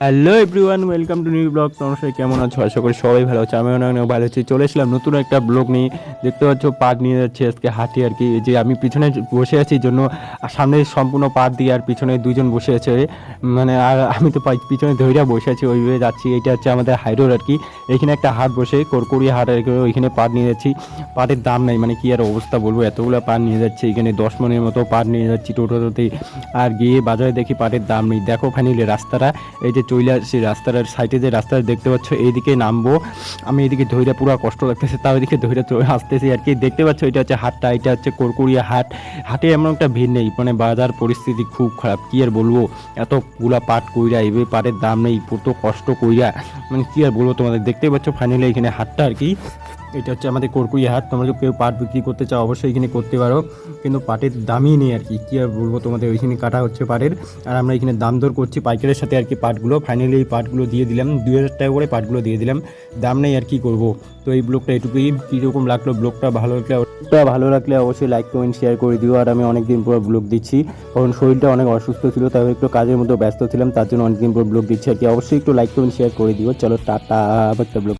Hello everyone, welcome to new blog. তোমরা সবাই কেমন আছো? আশা করি সবাই ভালো আছে। আমি অনেক ভালো আছি। চলে এসলাম নতুন একটা ব্লগ নিয়ে। দেখতে পাচ্ছ পাট নিয়ে যাচ্ছে আজকে হাঁটি আর কি। যে আমি পিছনে বসে আছি জন্য সামনে সম্পূর্ণ পাট দিয়ে আর পিছনে দুজন বসে আছে, মানে আর আমি তো পিছনে ধৈর্য বসে আছি, ওইভাবে যাচ্ছি। এটা হচ্ছে আমাদের হাইরোড আর কি। এখানে একটা হাট বসে, করকরিয়া হাট আর কি। ওইখানে পাট নিয়ে যাচ্ছি। পাটের দাম নাই, মানে কি আর অবস্থা বলবো, এতগুলো পাট নিয়ে যাচ্ছে। এখানে 10 মনের মতো পাট নিয়ে যাচ্ছি টোটোতে। আর গিয়ে বাজারে দেখি পাটের দাম নেই। দেখো ফাইনালি রাস্তাটা, এই যে চলে আসছি রাস্তার সাইডে, যে রাস্তাটা দেখতে পাচ্ছ এইদিকে নামবো আমি। এদিকে ধৈর্য পুরো কষ্ট লাগতেছে, তাও এদিকে ধৈর্য আসতেছি আর কি। দেখতে পাচ্ছ এটা হচ্ছে হাটটা, এটা হচ্ছে করকরিয়া হাট। হাটে এমন একটা ভিড় নেই, মানে বাজার পরিস্থিতি খুব খারাপ, কি আর বলবো। এতগুলা পাট কইরা, এবার পাটের দাম নেই, পুরো কষ্ট কইরা, মানে কি আর বলবো তোমাদের। দেখতেই পাচ্ছ ফাইনালি এখানে হাটটা আর কি। এটা হচ্ছে আমাদের করকুই হাট। তোমরা যদি কেউ পাট বিক্রি করতে চাও অবশ্যই এখানে করতে পারো, কিন্তু পাটের দামই নেই আর কি। কী আর বলবো তোমাদের, ওইখানে কাটা হচ্ছে পাটের, আর আমরা এখানে দাম দর করছি পাইকারের সাথে আর কি পাটগুলো। ফাইনালি এই পাটগুলো দিয়ে দিলাম 2000 টাকা করে, পাটগুলো দিয়ে দিলাম। দাম নেই আর কি করবো। তো এই ব্লগটা এটুকুই। কীরকম লাগলো ব্লগটা? ভালো লাগলে অবশ্যই লাইক কমেন্ট শেয়ার করে দিও। আর আমি অনেকদিন পর ব্লগ দিচ্ছি, কারণ শরীরটা অনেক অসুস্থ ছিল, তাই একটু কাজের মধ্যে ব্যস্ত ছিলাম, তার জন্য অনেকদিন পর ব্লগ দিচ্ছি আর কি। অবশ্যই একটু লাইক কমেন্ট শেয়ার করে দিও। চলো টাটা, একটা ব্লগ।